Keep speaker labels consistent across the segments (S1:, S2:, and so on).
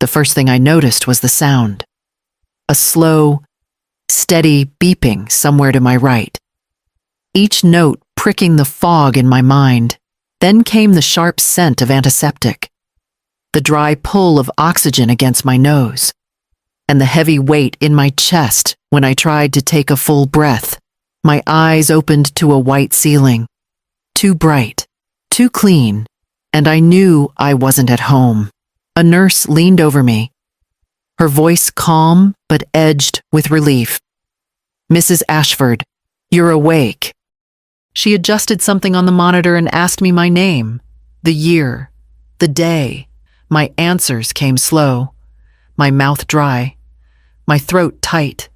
S1: The first thing I noticed was the sound. A slow, steady beeping somewhere to my right. Each note pricking the fog in my mind. Then came the sharp scent of antiseptic, the dry pull of oxygen against my nose, and the heavy weight in my chest when I tried to take a full breath. My eyes opened to a white ceiling, too bright, too clean, and I knew I wasn't at home. A nurse leaned over me, her voice calm but edged with relief. "Mrs. Ashford, you're awake." She adjusted something on the monitor and asked me my name, the year, the day. My answers came slow, my mouth dry, my throat tight.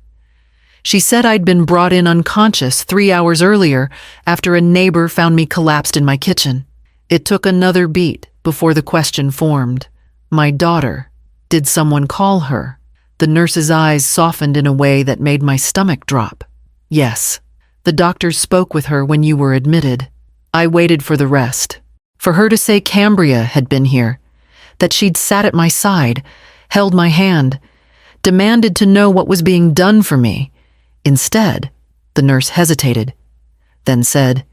S1: She said I'd been brought in unconscious 3 hours earlier after a neighbor found me collapsed in my kitchen. It took another beat before the question formed. My daughter. Did someone call her? The nurse's eyes softened in a way that made my stomach drop. Yes. The doctors spoke with her when you were admitted. I waited for the rest. For her to say Cambria had been here, that she'd sat at my side, held my hand, demanded to know what was being done for me. Instead, the nurse hesitated, then said,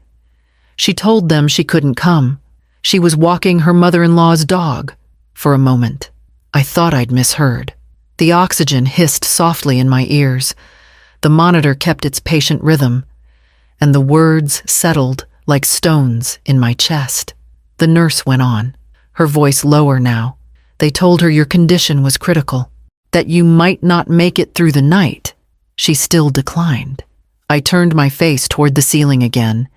S1: she told them she couldn't come. She was walking her mother-in-law's dog. For a moment, I thought I'd misheard. The oxygen hissed softly in my ears. The monitor kept its patient rhythm, and the words settled like stones in my chest. The nurse went on, her voice lower now. They told her your condition was critical, that you might not make it through the night. She still declined. I turned my face toward the ceiling again,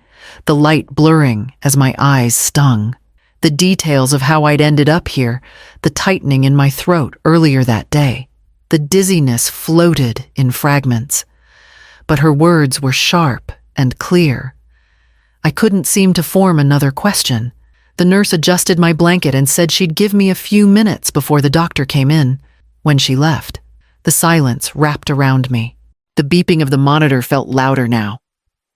S1: the light blurring as my eyes stung. The details of how I'd ended up here, the tightening in my throat earlier that day. The dizziness floated in fragments. But her words were sharp and clear. I couldn't seem to form another question. The nurse adjusted my blanket and said she'd give me a few minutes before the doctor came in. When she left, the silence wrapped around me. The beeping of the monitor felt louder now.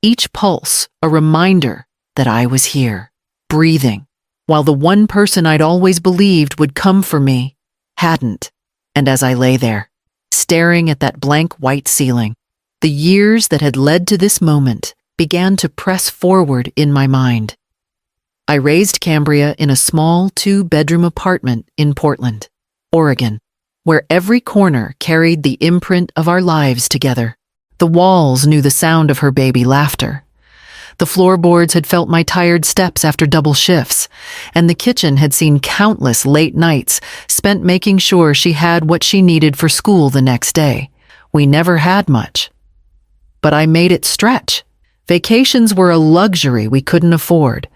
S1: Each pulse a reminder that I was here, breathing, while the one person I'd always believed would come for me hadn't. And as I lay there, staring at that blank white ceiling, the years that had led to this moment began to press forward in my mind. I raised Cambria in a small 2-bedroom apartment in Portland, Oregon, where every corner carried the imprint of our lives together. The walls knew the sound of her baby laughter. The floorboards had felt my tired steps after double shifts, and the kitchen had seen countless late nights spent making sure she had what she needed for school the next day. We never had much, but I made it stretch. Vacations were a luxury we couldn't afford,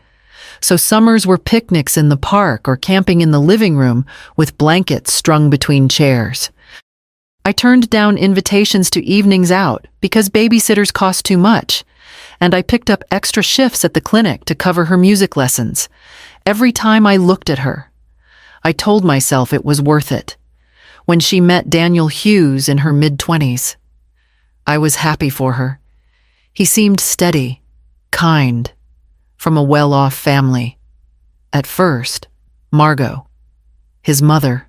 S1: so summers were picnics in the park or camping in the living room with blankets strung between chairs. I turned down invitations to evenings out because babysitters cost too much, and I picked up extra shifts at the clinic to cover her music lessons. Every time I looked at her, I told myself it was worth it. When she met Daniel Hughes in her mid-20s, I was happy for her. He seemed steady, kind, from a well-off family. At first, Margot, his mother,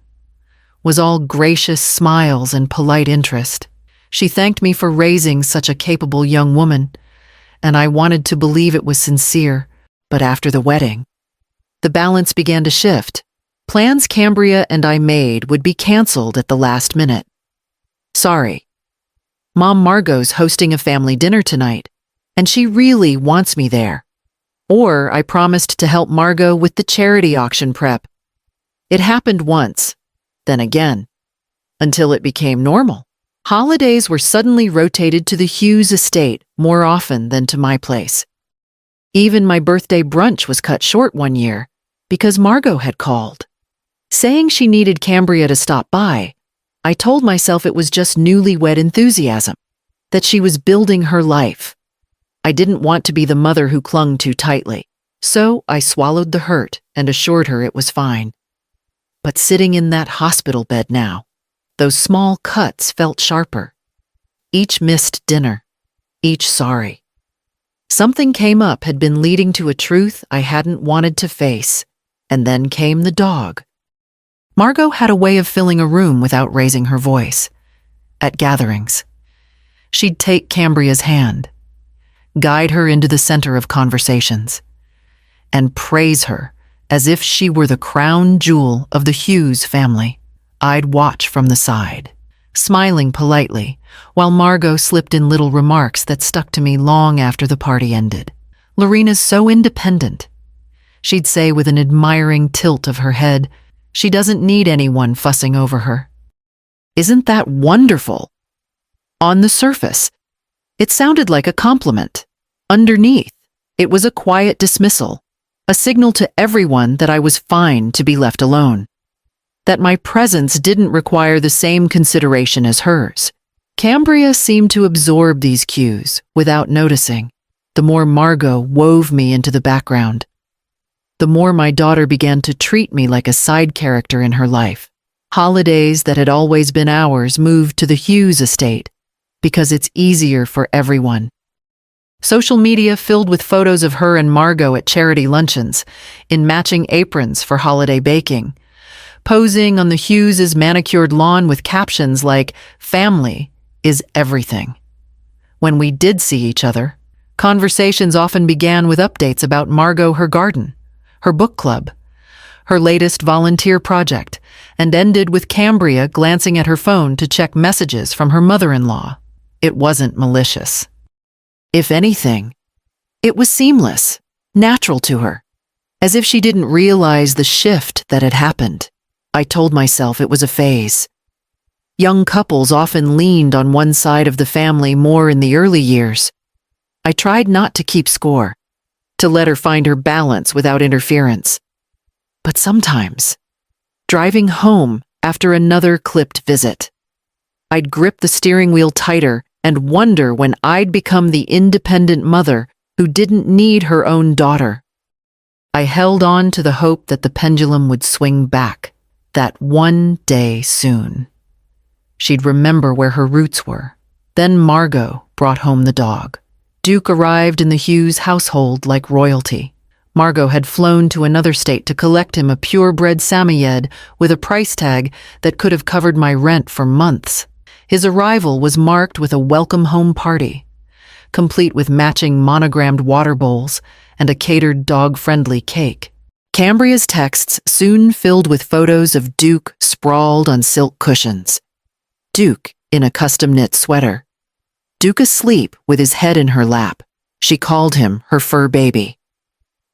S1: was all gracious smiles and polite interest. She thanked me for raising such a capable young woman, and I wanted to believe it was sincere. But after the wedding, the balance began to shift. Plans Cambria and I made would be canceled at the last minute. Sorry, Mom Margot's hosting a family dinner tonight, and she really wants me there. Or I promised to help Margot with the charity auction prep. It happened once, then again, until it became normal. Holidays were suddenly rotated to the Hughes estate more often than to my place. Even my birthday brunch was cut short one year because Margot had called. Saying she needed Cambria to stop by, I told myself it was just newlywed enthusiasm, that she was building her life. I didn't want to be the mother who clung too tightly, so I swallowed the hurt and assured her it was fine. But sitting in that hospital bed now, those small cuts felt sharper. Each missed dinner, each sorry. Something came up had been leading to a truth I hadn't wanted to face, and then came the dog. Margot had a way of filling a room without raising her voice. At gatherings, she'd take Cambria's hand, guide her into the center of conversations, and praise her as if she were the crown jewel of the Hughes family. I'd watch from the side, smiling politely, while Margot slipped in little remarks that stuck to me long after the party ended. "Lorena's so independent," she'd say with an admiring tilt of her head. "She doesn't need anyone fussing over her." Isn't that wonderful? On the surface, it sounded like a compliment. Underneath, it was a quiet dismissal, a signal to everyone that I was fine to be left alone, that my presence didn't require the same consideration as hers. Cambria seemed to absorb these cues without noticing. The more Margot wove me into the background, the more my daughter began to treat me like a side character in her life. Holidays that had always been ours moved to the Hughes estate because it's easier for everyone. Social media filled with photos of her and Margot at charity luncheons, in matching aprons for holiday baking, posing on the Hughes' manicured lawn with captions like, "Family is everything." When we did see each other, conversations often began with updates about Margot, her garden, her book club, her latest volunteer project, and ended with Cambria glancing at her phone to check messages from her mother-in-law. It wasn't malicious. If anything, it was seamless, natural to her, as if she didn't realize the shift that had happened. I told myself it was a phase. Young couples often leaned on one side of the family more in the early years. I tried not to keep score, to let her find her balance without interference. But sometimes, driving home after another clipped visit, I'd grip the steering wheel tighter and wonder when I'd become the independent mother who didn't need her own daughter. I held on to the hope that the pendulum would swing back, that one day soon she'd remember where her roots were. Then Margot brought home the dog. Duke arrived in the Hughes household like royalty. Margot had flown to another state to collect him a purebred Samoyed with a price tag that could have covered my rent for months. His arrival was marked with a welcome home party, complete with matching monogrammed water bowls and a catered dog-friendly cake. Cambria's texts soon filled with photos of Duke sprawled on silk cushions, Duke in a custom-knit sweater, Duke asleep with his head in her lap. She called him her fur baby.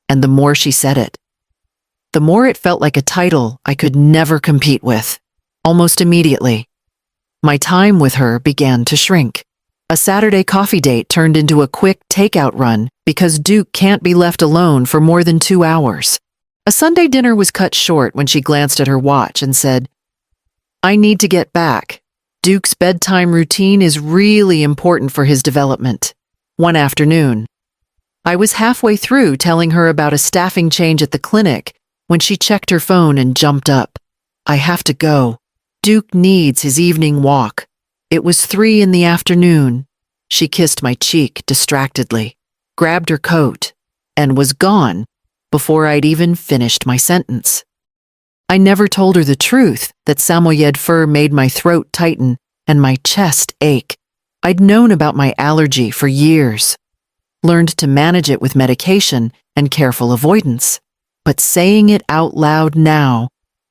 S1: And the more she said it, the more it felt like a title I could never compete with. Almost immediately, my time with her began to shrink. A Saturday coffee date turned into a quick takeout run because Duke can't be left alone for more than 2 hours. A Sunday dinner was cut short when she glanced at her watch and said, "I need to get back. Duke's bedtime routine is really important for his development." One afternoon, I was halfway through telling her about a staffing change at the clinic when she checked her phone and jumped up. "I have to go. Duke needs his evening walk." It was 3 in the afternoon. She kissed my cheek distractedly, grabbed her coat, and was gone before I'd even finished my sentence. I never told her the truth that Samoyed fur made my throat tighten and my chest ache. I'd known about my allergy for years, learned to manage it with medication and careful avoidance, but saying it out loud now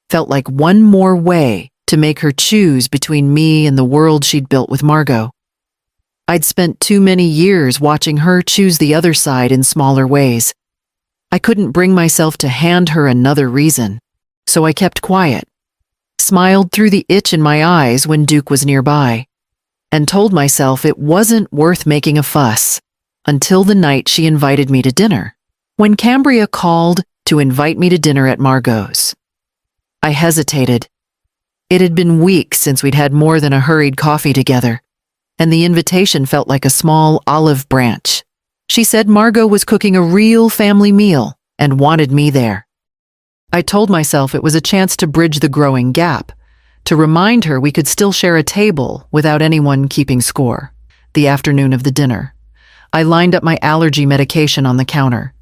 S1: felt like one more way to make her choose between me and the world she'd built with Margot. I'd spent too many years watching her choose the other side in smaller ways. I couldn't bring myself to hand her another reason, so I kept quiet, smiled through the itch in my eyes when Duke was nearby, and told myself it wasn't worth making a fuss until the night she invited me to dinner. When Cambria called to invite me to dinner at Margot's, I hesitated. It had been weeks since we'd had more than a hurried coffee together, and the invitation felt like a small olive branch. She said Margot was cooking a real family meal and wanted me there. I told myself it was a chance to bridge the growing gap, to remind her we could still share a table without anyone keeping score. The afternoon of the dinner, I lined up my allergy medication on the counter.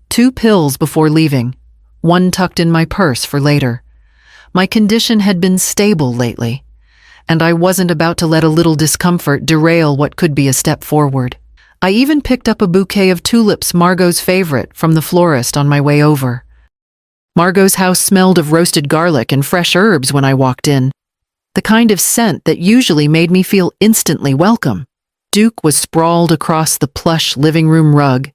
S1: 2 pills before leaving, one tucked in my purse for later. My condition had been stable lately, and I wasn't about to let a little discomfort derail what could be a step forward. I even picked up a bouquet of tulips, Margot's favorite, from the florist on my way over. Margot's house smelled of roasted garlic and fresh herbs when I walked in, the kind of scent that usually made me feel instantly welcome. Duke was sprawled across the plush living room rug,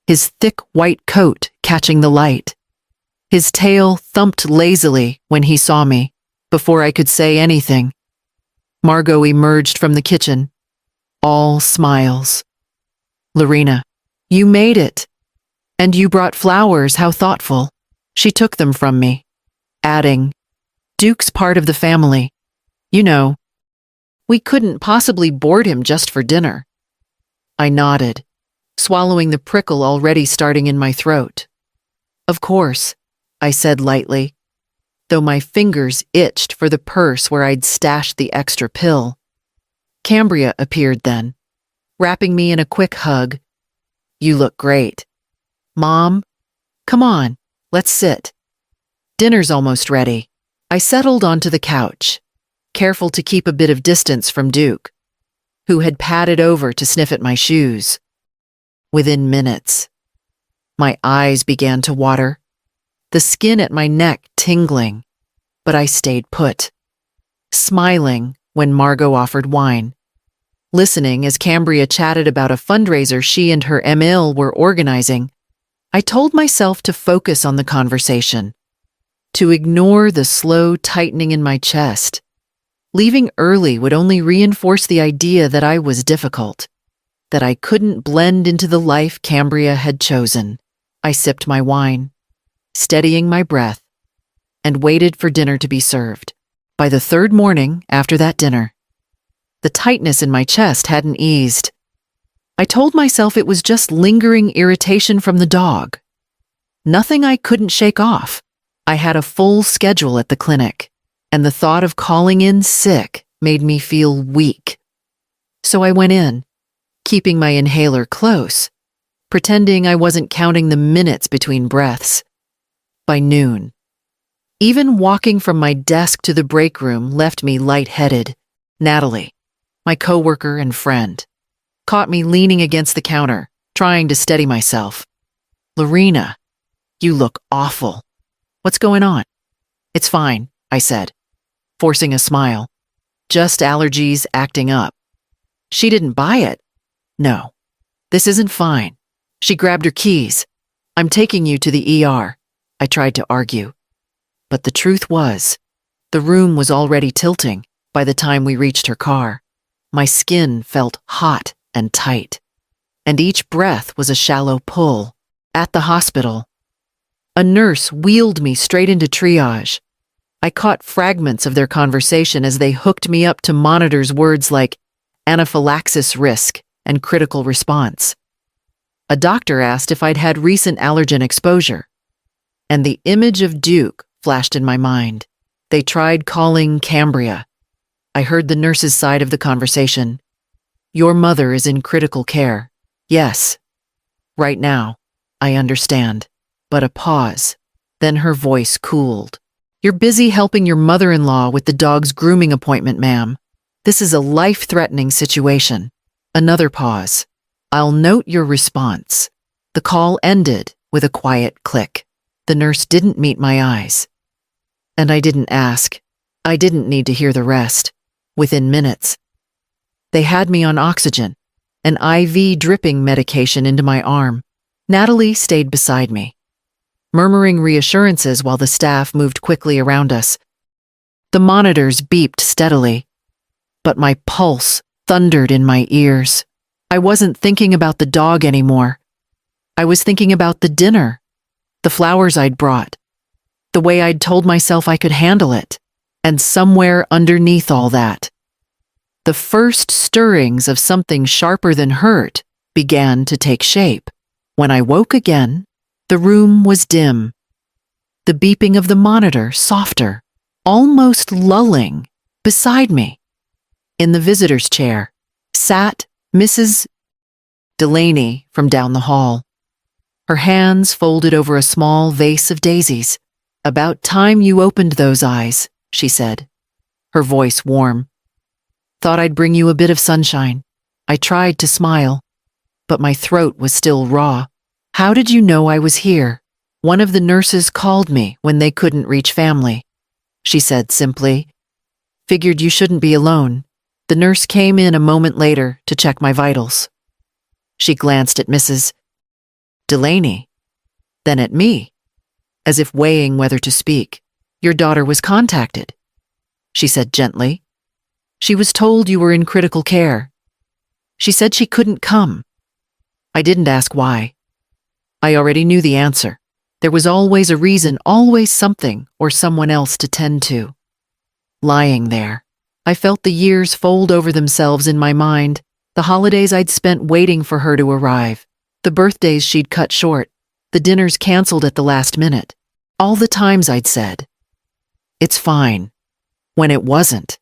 S1: his thick white coat catching the light. His tail thumped lazily when he saw me, before I could say anything. Margot emerged from the kitchen, all smiles. "Lorena, you made it. And you brought flowers, how thoughtful." She took them from me, adding, "Duke's part of the family. You know, we couldn't possibly board him just for dinner." I nodded, swallowing the prickle already starting in my throat. "Of course," I said lightly, though my fingers itched for the purse where I'd stashed the extra pill. Cambria appeared then, wrapping me in a quick hug. "You look great. Mom, come on, let's sit. Dinner's almost ready." I settled onto the couch, careful to keep a bit of distance from Duke, who had padded over to sniff at my shoes. Within minutes, my eyes began to water, the skin at my neck tingling, but I stayed put, smiling when Margot offered wine, listening as Cambria chatted about a fundraiser she and her Emil were organizing. I told myself to focus on the conversation, to ignore the slow tightening in my chest. Leaving early would only reinforce the idea that I was difficult, that I couldn't blend into the life Cambria had chosen. I sipped my wine, steadying my breath, and waited for dinner to be served. By the third morning after that dinner, the tightness in my chest hadn't eased. I told myself it was just lingering irritation from the dog. Nothing I couldn't shake off. I had a full schedule at the clinic, and the thought of calling in sick made me feel weak. So I went in, keeping my inhaler close, pretending I wasn't counting the minutes between breaths. By noon, even walking from my desk to the break room left me lightheaded. Natalie, my coworker and friend, caught me leaning against the counter, trying to steady myself. "Lorena, you look awful. What's going on?" "It's fine," I said, forcing a smile. "Just allergies acting up." She didn't buy it. "No, this isn't fine." She grabbed her keys. "I'm taking you to the ER." I tried to argue, but the truth was, the room was already tilting by the time we reached her car. My skin felt hot and tight, and each breath was a shallow pull. At the hospital, a nurse wheeled me straight into triage. I caught fragments of their conversation as they hooked me up to monitors, words like anaphylaxis risk and critical response. A doctor asked if I'd had recent allergen exposure, and the image of Duke flashed in my mind. They tried calling Cambria. I heard the nurse's side of the conversation. "Your mother is in critical care." "Yes. Right now. I understand." But a pause. Then her voice cooled. "You're busy helping your mother-in-law with the dog's grooming appointment, ma'am. This is a life-threatening situation." Another pause. "I'll note your response." The call ended with a quiet click. The nurse didn't meet my eyes. And I didn't ask. I didn't need to hear the rest. Within minutes, they had me on oxygen, an IV dripping medication into my arm. Natalie stayed beside me, murmuring reassurances while the staff moved quickly around us. The monitors beeped steadily, but my pulse thundered in my ears. I wasn't thinking about the dog anymore. I was thinking about the dinner, the flowers I'd brought, the way I'd told myself I could handle it, and somewhere underneath all that, the first stirrings of something sharper than hurt began to take shape. When I woke again, the room was dim, the beeping of the monitor softer, almost lulling. Beside me, in the visitor's chair, sat Mrs. Delaney from down the hall, her hands folded over a small vase of daisies. "About time you opened those eyes," she said, her voice warm. "Thought I'd bring you a bit of sunshine." I tried to smile, but my throat was still raw. "How did you know I was here?" "One of the nurses called me when they couldn't reach family," she said simply. "Figured you shouldn't be alone." The nurse came in a moment later to check my vitals. She glanced at Mrs. Delaney, then at me, as if weighing whether to speak. "Your daughter was contacted," she said gently. "She was told you were in critical care. She said she couldn't come." I didn't ask why. I already knew the answer. There was always a reason, always something or someone else to tend to. Lying there, I felt the years fold over themselves in my mind, the holidays I'd spent waiting for her to arrive, the birthdays she'd cut short, the dinners canceled at the last minute, all the times I'd said, "It's fine," when it wasn't.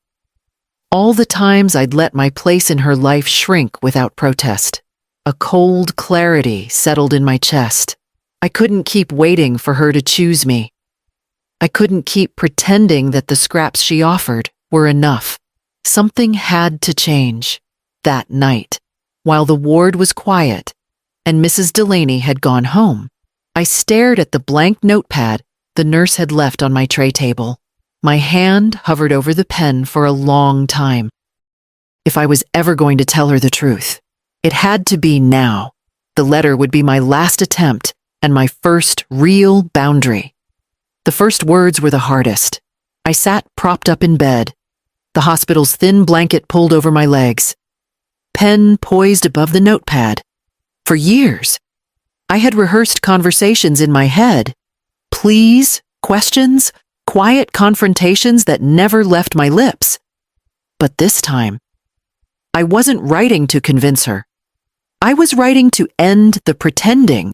S1: All the times I'd let my place in her life shrink without protest. A cold clarity settled in my chest. I couldn't keep waiting for her to choose me. I couldn't keep pretending that the scraps she offered were enough. Something had to change. That night, while the ward was quiet and Mrs. Delaney had gone home, I stared at the blank notepad the nurse had left on my tray table. My hand hovered over the pen for a long time. If I was ever going to tell her the truth, it had to be now. The letter would be my last attempt and my first real boundary. The first words were the hardest. I sat propped up in bed, the hospital's thin blanket pulled over my legs, pen poised above the notepad. For years, I had rehearsed conversations in my head, pleas, questions, quiet confrontations that never left my lips. But this time, I wasn't writing to convince her. I was writing to end the pretending.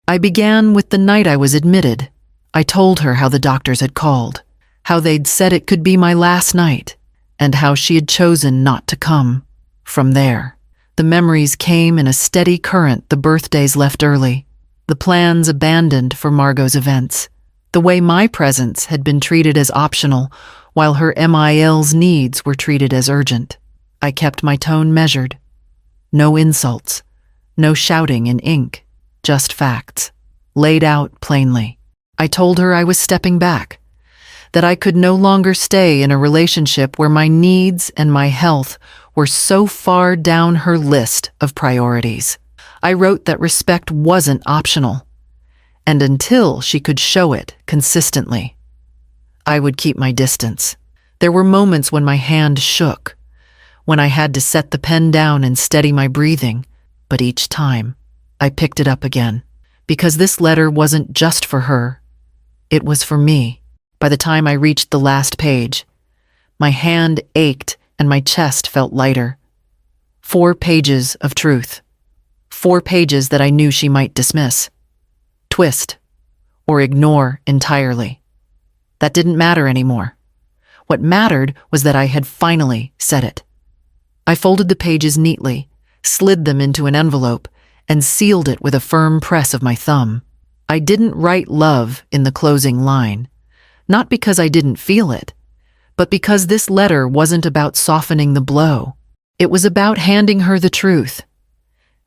S1: I began with the night I was admitted. I told her how the doctors had called, how they'd said it could be my last night, and how she had chosen not to come. From there, the memories came in a steady current. The birthdays left early, the plans abandoned for Margot's events, the way my presence had been treated as optional while her MIL's needs were treated as urgent. I kept my tone measured. No insults, no shouting in ink, just facts, laid out plainly. I told her I was stepping back, that I could no longer stay in a relationship where my needs and my health were so far down her list of priorities. I wrote that respect wasn't optional, and until she could show it consistently, I would keep my distance. There were moments when my hand shook, when I had to set the pen down and steady my breathing, but each time, I picked it up again. Because this letter wasn't just for her, it was for me. By the time I reached the last page, my hand ached and my chest felt lighter. 4 pages of truth. 4 pages that I knew she might dismiss, twist, or ignore entirely. That didn't matter anymore. What mattered was that I had finally said it. I folded the pages neatly, slid them into an envelope, and sealed it with a firm press of my thumb. I didn't write love in the closing line, not because I didn't feel it, but because this letter wasn't about softening the blow. It was about handing her the truth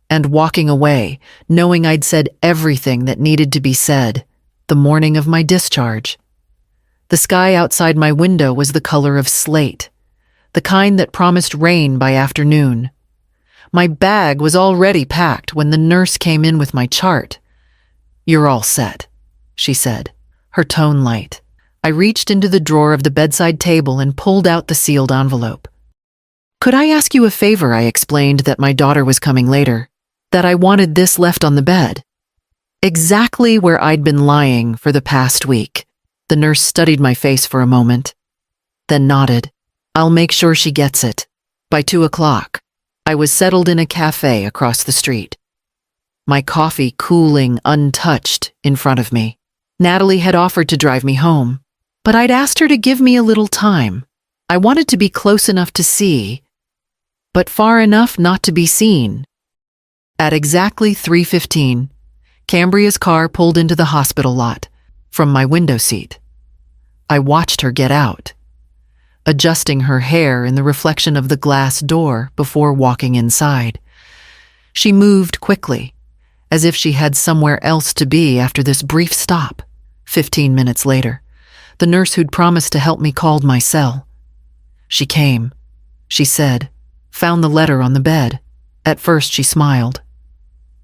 S1: and walking away, knowing I'd said everything that needed to be said the morning of my discharge. The sky outside my window was the color of slate, the kind that promised rain by afternoon. My bag was already packed when the nurse came in with my chart. "You're all set," she said, her tone light. I reached into the drawer of the bedside table and pulled out the sealed envelope. "Could I ask you a favor?" I explained that my daughter was coming later, that I wanted this left on the bed. Exactly where I'd been lying for the past week. The nurse studied my face for a moment, then nodded. "I'll make sure she gets it." By 2:00, I was settled in a cafe across the street, my coffee cooling untouched in front of me. Natalie had offered to drive me home, but I'd asked her to give me a little time. I wanted to be close enough to see, but far enough not to be seen. At exactly 3:15, Cambria's car pulled into the hospital lot. from my window seat. I watched her get out, adjusting her hair in the reflection of the glass door before walking inside. She moved quickly, as if she had somewhere else to be after this brief stop. 15 minutes later, the nurse who'd promised to help me called my cell. She came, she said, found the letter on the bed. At first she smiled.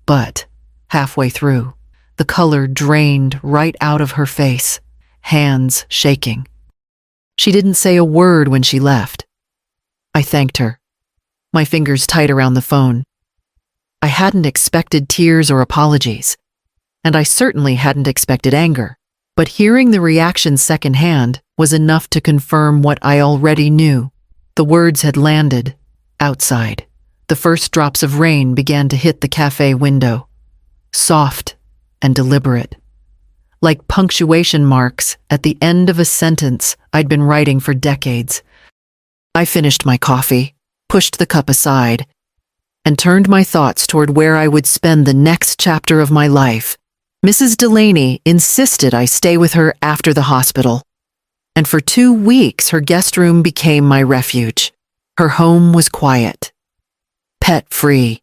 S1: But, halfway through, the color drained right out of her face, hands shaking. She didn't say a word when she left. I thanked her, my fingers tight around the phone. I hadn't expected tears or apologies, and I certainly hadn't expected anger. But hearing the reaction secondhand was enough to confirm what I already knew. The words had landed, outside. The first drops of rain began to hit the cafe window, soft and deliberate, like punctuation marks at the end of a sentence I'd been writing for decades. I finished my coffee, pushed the cup aside, and turned my thoughts toward where I would spend the next chapter of my life. Mrs. Delaney insisted I stay with her after the hospital, and for 2 weeks her guest room became my refuge. Her home was quiet, pet-free,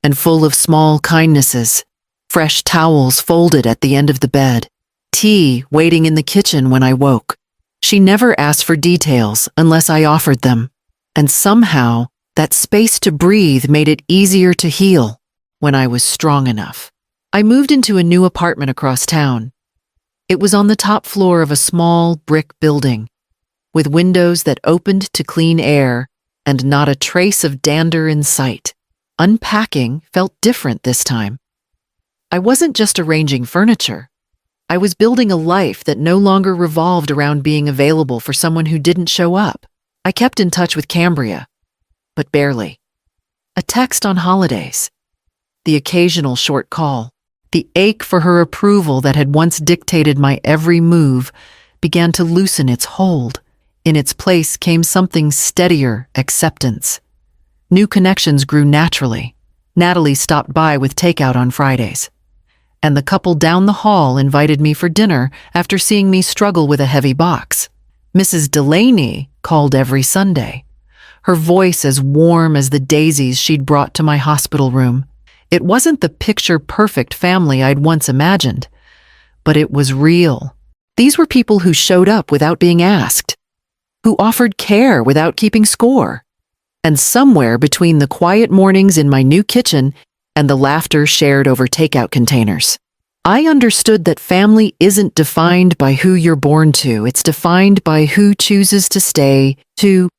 S1: and full of small kindnesses. Fresh towels folded at the end of the bed, tea waiting in the kitchen when I woke. She never asked for details unless I offered them, and somehow that space to breathe made it easier to heal when I was strong enough. I moved into a new apartment across town. It was on the top floor of a small brick building, with windows that opened to clean air and not a trace of dander in sight. Unpacking felt different this time. I wasn't just arranging furniture. I was building a life that no longer revolved around being available for someone who didn't show up. I kept in touch with Cambria, but barely. A text on holidays, the occasional short call. The ache for her approval that had once dictated my every move began to loosen its hold. In its place came something steadier, acceptance. New connections grew naturally. Natalie stopped by with takeout on Fridays, and the couple down the hall invited me for dinner after seeing me struggle with a heavy box. Mrs. Delaney called every Sunday, her voice as warm as the daisies she'd brought to my hospital room. It wasn't the picture-perfect family I'd once imagined, but it was real. These were people who showed up without being asked, who offered care without keeping score. And somewhere between the quiet mornings in my new kitchen and the laughter shared over takeout containers, I understood that family isn't defined by who you're born to. It's defined by who chooses to stay, to